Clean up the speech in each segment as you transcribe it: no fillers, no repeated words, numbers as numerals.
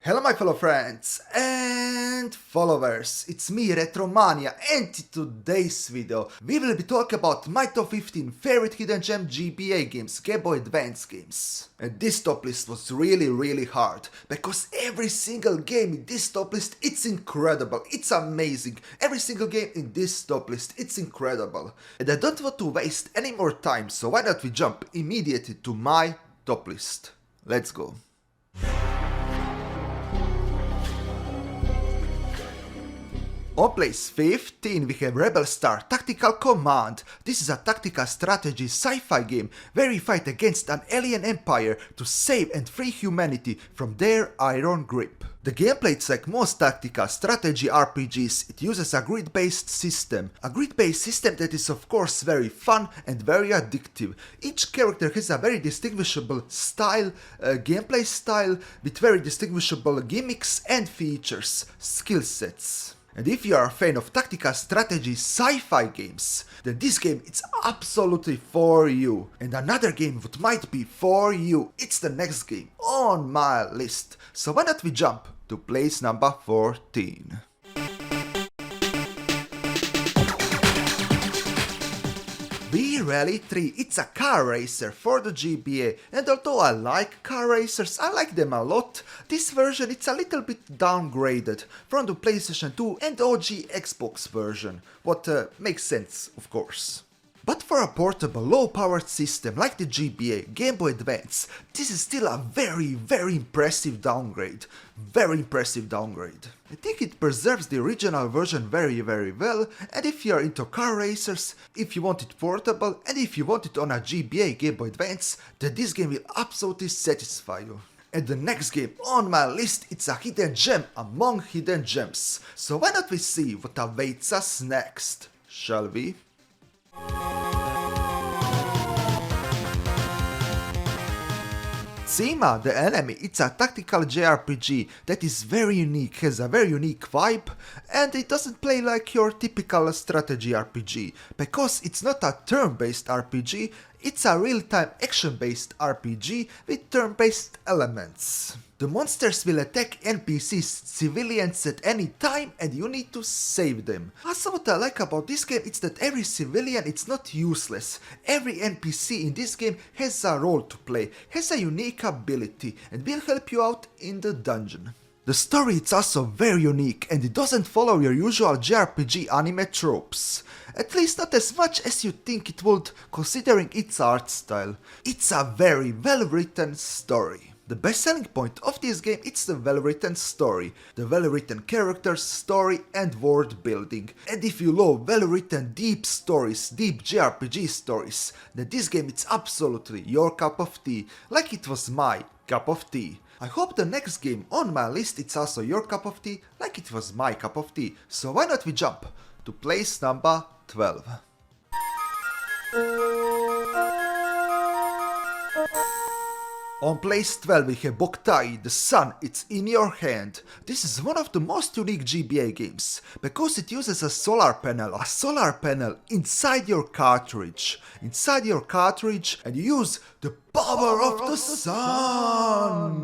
Hello my fellow friends and followers, it's me Retromania, and in today's video we will be talking about my top 15 favorite hidden gem GBA games, Game Boy Advance games. And this top list was really hard, because every single game in this top list, it's incredible, it's amazing. Every single game in this top list, it's incredible. And I don't want to waste any more time, so why don't we jump immediately to my top list. Let's go. On place 15 we have Rebelstar Tactical Command. This is a tactical strategy sci-fi game where you fight against an alien empire to save and free humanity from their iron grip. The gameplay is like most tactical strategy RPGs, it uses a grid-based system. A grid-based system that is of course very fun and very addictive. Each character has a very distinguishable style, gameplay style, with very distinguishable gimmicks and features, skill sets. And if you are a fan of tactical strategy sci-fi games, then this game is absolutely for you. And another game that might be for you, it's the next game on my list. So why don't we jump to place number 14. Rally 3, it's a car racer for the GBA, and although I like car racers, I like them a lot, this version it's a little bit downgraded from the PlayStation 2 and OG Xbox version, what makes sense of course. But for a portable, low-powered system like the GBA, Game Boy Advance, this is still a very impressive downgrade. Very impressive downgrade. I think it preserves the original version very well, and if you are into car racers, if you want it portable, and if you want it on a GBA Game Boy Advance, then this game will absolutely satisfy you. And the next game on my list, it's a hidden gem among hidden gems. So why not we see what awaits us next, shall we? Cima, the enemy, it's a tactical JRPG that is very unique, has a very unique vibe, and it doesn't play like your typical strategy RPG, because it's not a turn-based RPG, it's a real-time action-based RPG with turn-based elements. The monsters will attack NPCs, civilians at any time, and you need to save them. Also, what I like about this game is that every civilian is not useless. Every NPC in this game has a role to play, has a unique ability, and will help you out in the dungeon. The story is also very unique, and it doesn't follow your usual JRPG anime tropes. At least not as much as you think it would, considering its art style. It's a very well-written story. The best selling point of this game is the well-written story, the well-written characters, story and world building. And if you love well-written deep stories, deep JRPG stories, then this game is absolutely your cup of tea, like it was my cup of tea. I hope the next game on my list is also your cup of tea, like it was my cup of tea. So why not we jump to place number 12. On place 12 we have Boktai, the sun, it's in your hand. This is one of the most unique GBA games, because it uses a solar panel inside your cartridge. Inside your cartridge, and you use the power of the sun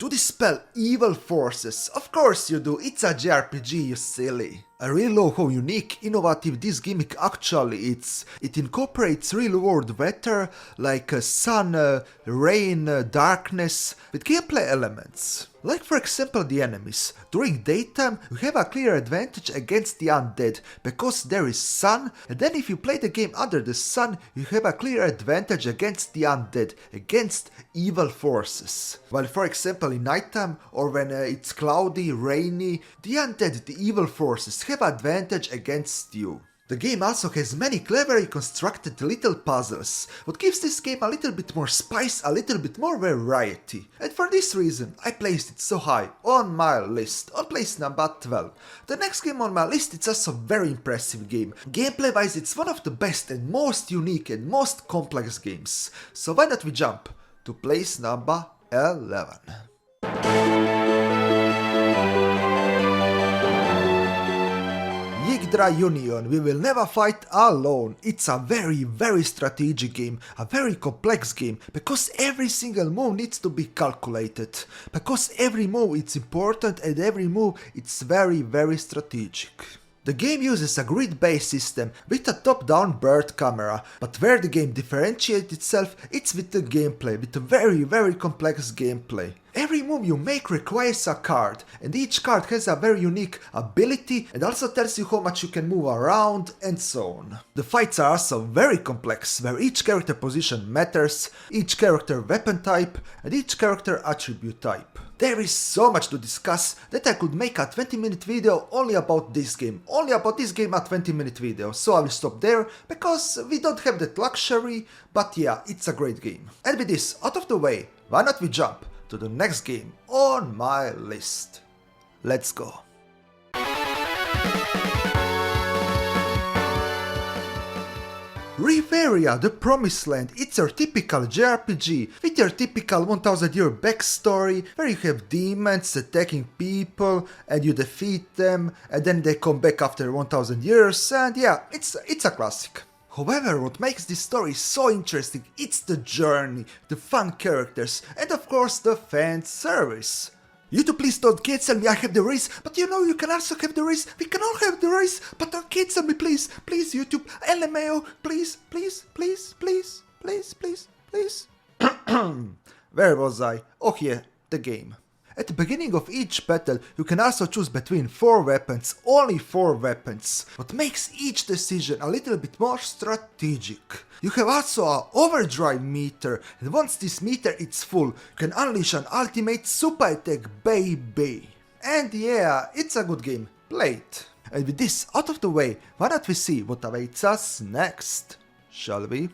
to dispel evil forces. Of course you do, it's a JRPG, you silly. I really love how unique, innovative this gimmick actually is. It incorporates real world weather like sun, rain, darkness with gameplay elements. Like for example the enemies. During daytime you have a clear advantage against the undead because there is sun, and then if you play the game under the sun you have a clear advantage against the undead, against evil forces. While for example in nighttime or when it's cloudy, rainy, the undead, the evil forces have advantage against you. The game also has many cleverly constructed little puzzles, what gives this game a little bit more spice, a little bit more variety. And for this reason, I placed it so high on my list, on place number 12. The next game on my list is also a very impressive game. Gameplay wise, it's one of the best and most unique and most complex games. So why not we jump to place number 11. Yggdra Union. We will never fight alone. It's a very strategic game, a very complex game, because every single move needs to be calculated, because every move is important and every move it's very strategic. The game uses a grid-based system with a top-down bird camera, but where the game differentiates itself, it's with the gameplay, with a very complex gameplay. Every move you make requires a card, and each card has a very unique ability and also tells you how much you can move around and so on. The fights are also very complex, where each character position matters, each character weapon type, and each character attribute type. There is so much to discuss that I could make a 20-minute video only about this game. Only about this game a 20-minute video, so I will stop there, because we don't have that luxury, but yeah, it's a great game. And with this out of the way, why not we jump to the next game on my list. Let's go. Riveria, the Promised Land, it's your typical JRPG with your typical 1000-year backstory where you have demons attacking people and you defeat them and then they come back after 1000 years, and yeah, it's a classic. However, what makes this story so interesting, it's the journey, the fun characters, and of course the fan service. YouTube, please don't cancel me, I have the race, but you know you can also have the race, we can all have the race, but don't cancel me please, please YouTube, LMAO, please. Where was I? Oh yeah, the game. At the beginning of each battle, you can also choose between 4 weapons, only 4 weapons, what makes each decision a little bit more strategic. You have also an overdrive meter, and once this meter is full, you can unleash an ultimate super attack, baby. And yeah, it's a good game, play it. And with this out of the way, why not we see what awaits us next, shall we?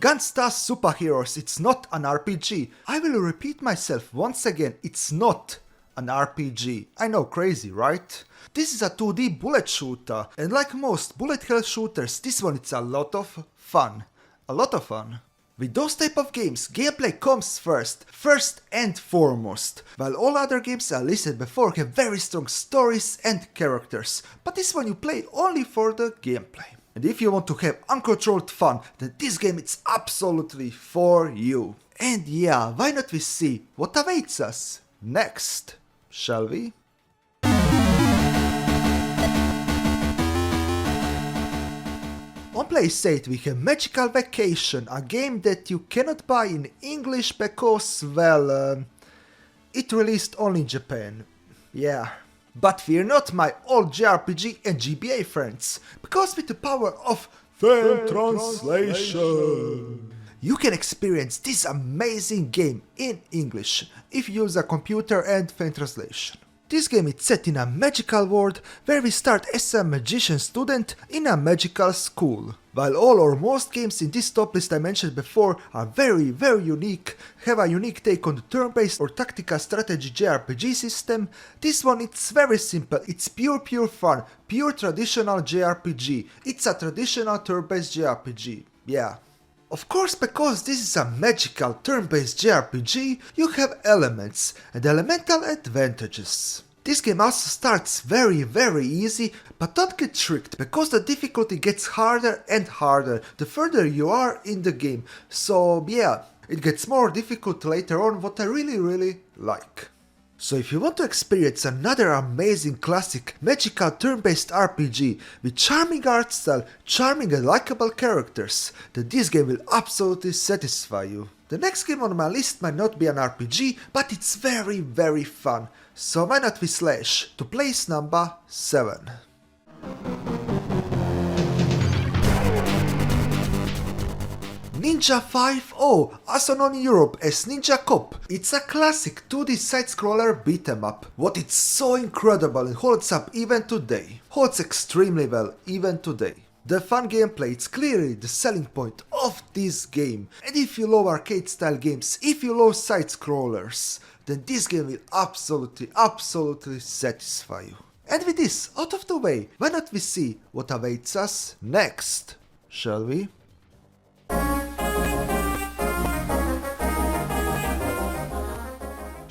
Gunstar Superheroes, it's not an RPG. I will repeat myself once again, it's not an RPG. I know, crazy, right? This is a 2D bullet shooter, and like most bullet hell shooters, this one it's a lot of fun. A lot of fun. With those type of games, gameplay comes first and foremost, while all other games I listed before have very strong stories and characters, but this one you play only for the gameplay. And if you want to have uncontrolled fun, then this game is absolutely for you. And yeah, why not we see what awaits us next, shall we? On place 8 we have Magical Vacation, a game that you cannot buy in English because, well, it released only in Japan. Yeah. But fear not, my old JRPG and GBA friends, because with the power of fan translation, you can experience this amazing game in English if you use a computer and fan translation. This game is set in a magical world where we start as a magician student in a magical school. While all or most games in this top list I mentioned before are very unique, have a unique take on the turn-based or tactical strategy JRPG system, this one it's very simple, it's pure fun, pure traditional JRPG, it's a traditional turn-based JRPG, yeah. Of course, because this is a magical turn-based JRPG, you have elements and elemental advantages. This game also starts very easy, but don't get tricked, because the difficulty gets harder and harder the further you are in the game, so yeah, it gets more difficult later on, what I really like. So if you want to experience another amazing classic magical turn-based RPG with charming art style, charming and likable characters, then this game will absolutely satisfy you. The next game on my list might not be an RPG, but it's very fun, so why not we slash to place number 7. Ninja 5-0, also known in Europe as Ninja Cop. It's a classic 2D side-scroller beat-em-up. What is so incredible and holds up even today. Holds extremely well even today. The fun gameplay is clearly the selling point of this game. And if you love arcade-style games, if you love side-scrollers, then this game will absolutely satisfy you. And with this out of the way, why not we see what awaits us next, shall we?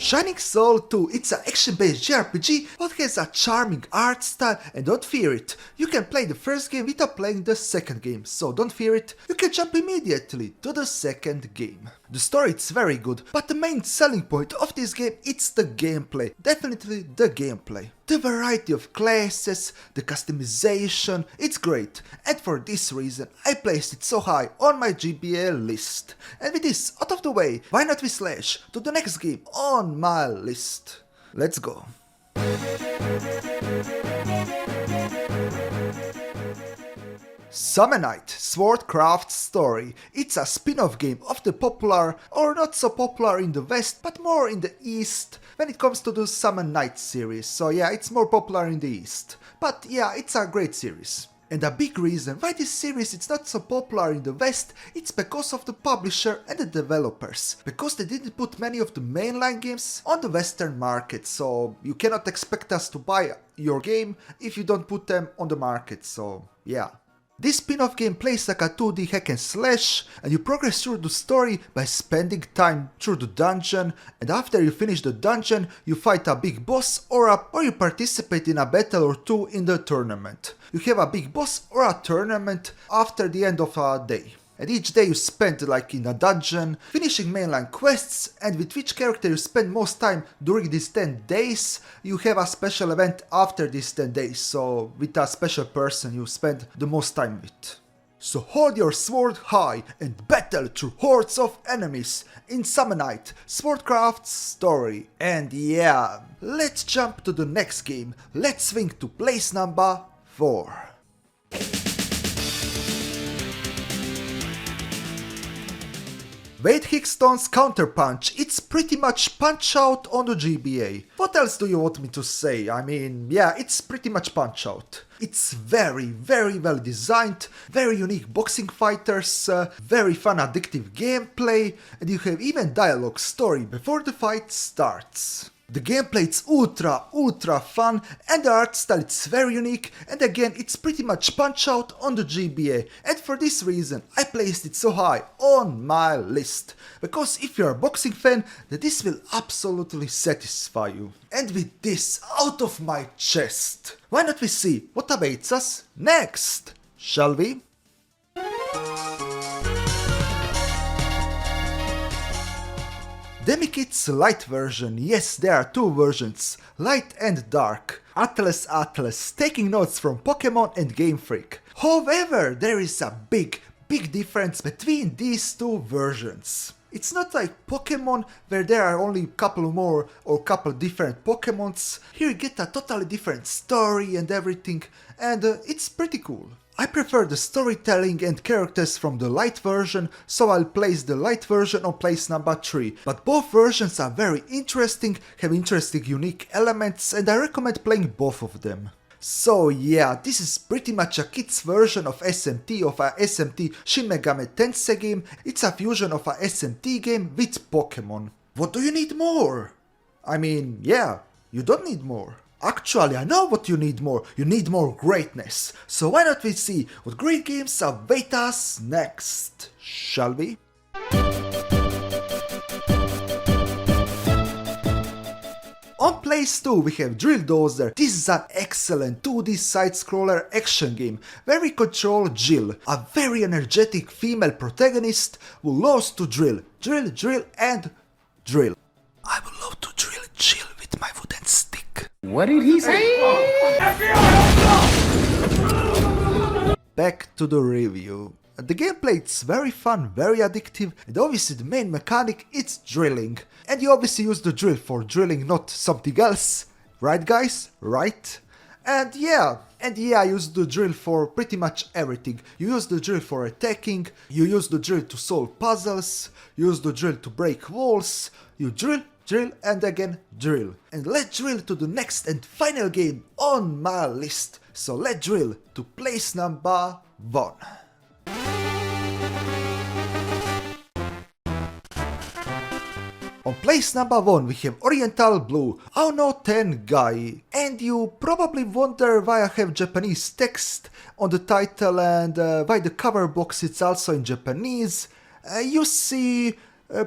Shining Soul 2, it's an action-based JRPG but has a charming art style, and don't fear it, you can play the first game without playing the second game, so don't fear it, you can jump immediately to the second game. The story is very good, but the main selling point of this game it's the gameplay, definitely the gameplay. The variety of classes, the customization, it's great, and for this reason I placed it so high on my GBA list. And with this out of the way, why not we slash to the next game on my list. Let's go. Summon Night Swordcraft Story. It's a spin-off game of the popular, or not so popular in the West, but more in the East when it comes to the Summon Night series. So yeah, it's more popular in the East. But yeah, it's a great series. And a big reason why this series is not so popular in the West, it's because of the publisher and the developers. Because they didn't put many of the mainline games on the Western market, so you cannot expect us to buy your game if you don't put them on the market, so yeah. This spin-off game plays like a 2D hack and slash, and you progress through the story by spending time through the dungeon, and after you finish the dungeon you fight a big boss or you participate in a battle or two in the tournament. You have a big boss or a tournament after the end of a day. And each day you spend like in a dungeon, finishing mainline quests, and with which character you spend most time during these 10 days, you have a special event after these 10 days, so with a special person you spend the most time with. So hold your sword high and battle through hordes of enemies in Summon Night Swordcraft Story. And yeah, let's jump to the next game, let's swing to place number 4. Wade Hixton's Counterpunch, it's pretty much Punch Out on the GBA. What else do you want me to say? I mean, yeah, it's pretty much Punch Out. It's very well designed, very unique boxing fighters, very fun addictive gameplay, and you have even dialogue story before the fight starts. The gameplay is ultra fun, and the art style is very unique, and again it's pretty much Punch Out on the GBA, and for this reason I placed it so high on my list, because if you're a boxing fan, then this will absolutely satisfy you. And with this out of my chest, why not we see what awaits us next, shall we? Demikids Light version, yes, there are two versions, Light and Dark. Atlas, taking notes from Pokemon and Game Freak. However, there is a big difference between these two versions. It's not like Pokemon where there are only couple more or couple different Pokemons. Here you get a totally different story and everything, and it's pretty cool. I prefer the storytelling and characters from the light version, so I'll place the light version on place number 3. But both versions are very interesting, have interesting unique elements, and I recommend playing both of them. So yeah, this is pretty much a kid's version of SMT, of a SMT Shin Megami Tensei game. It's a fusion of a SMT game with Pokemon. What do you need more? I mean, yeah, you don't need more. Actually, I know what you need more. You need more greatness. So why not we see what great games await us next, shall we? On place 2 we have Drill Dozer. This is an excellent 2D side-scroller action game where we control Jill, a very energetic female protagonist who loves to drill, and drill. I would love to drill Jill with my wooden stick. What did he say? Back to the review. The gameplay is very fun, very addictive, and obviously the main mechanic is drilling. And you obviously use the drill for drilling, not something else. Right guys? Right? And yeah, I use the drill for pretty much everything. You use the drill for attacking, you use the drill to solve puzzles, you use the drill to break walls, you drill, and again drill. And let's drill to the next and final game on my list. So let's drill to place number 1. On place number 1 we have Oriental Blue, oh no tengai. And you probably wonder why I have Japanese text on the title and why the cover box is also in Japanese. You see,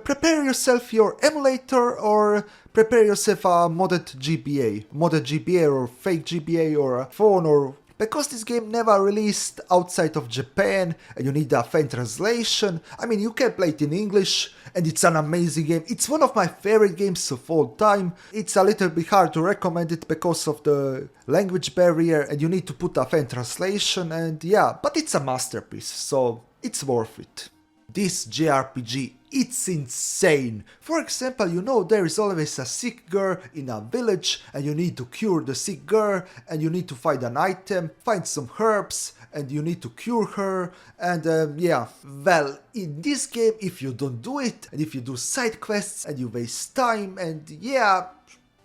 prepare yourself your emulator or prepare yourself a modded GBA or fake GBA or a phone or... Because this game never released outside of Japan and you need a fan translation. I mean, you can play it in English and it's an amazing game. It's one of my favorite games of all time. It's a little bit hard to recommend it because of the language barrier and you need to put a fan translation and yeah, but it's a masterpiece, so it's worth it. This JRPG, it's insane. For example, you know there is always a sick girl in a village and you need to cure the sick girl and you need to find an item, find some herbs and you need to cure her and yeah. Well, in this game if you don't do it and if you do side quests and you waste time and yeah,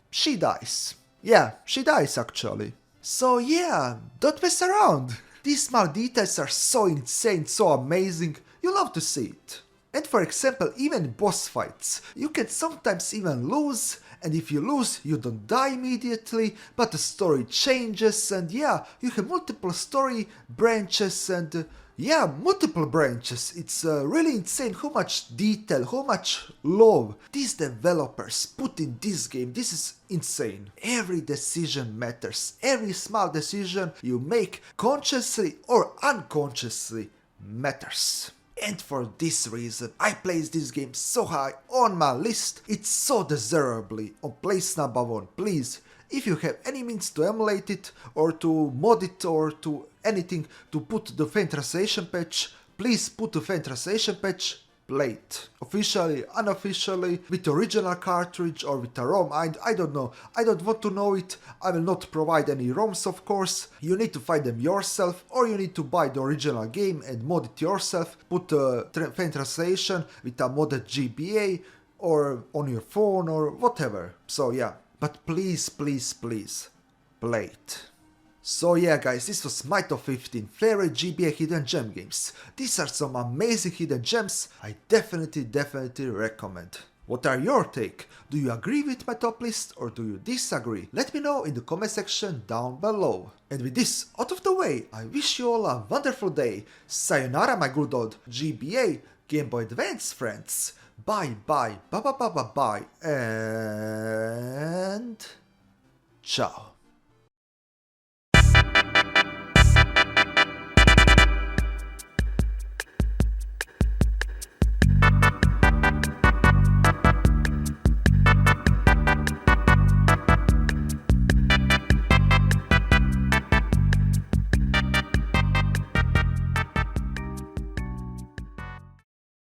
she dies. Yeah, she dies actually. So yeah, don't mess around. These small details are so insane, so amazing. You love to see it. And for example, even in boss fights, you can sometimes even lose, and if you lose, you don't die immediately, but the story changes, and yeah, you have multiple story branches, and yeah, multiple branches. It's really insane how much detail, how much love these developers put in this game. This is insane. Every decision matters. Every small decision you make, consciously or unconsciously, matters. And for this reason, I place this game so high on my list. It's so deservedly on place number 1. Please, if you have any means to emulate it, or to mod it, or to anything to put the fan translation patch, please put the fan translation patch, play it. Officially, unofficially, with the original cartridge or with a ROM, I don't know. I don't want to know it. I will not provide any ROMs, of course. You need to find them yourself, or you need to buy the original game and mod it yourself. Put the fan translation with a modded GBA, or on your phone, or whatever. So yeah, but please, please, please, play it. So yeah guys, this was my top 15 favorite GBA hidden gem games. These are some amazing hidden gems I definitely recommend. What are your take? Do you agree with my top list or do you disagree? Let me know in the comment section down below. And with this out of the way, I wish you all a wonderful day. Sayonara my good old GBA Game Boy Advance friends. Bye bye, bye bye bye bye bye, and ciao.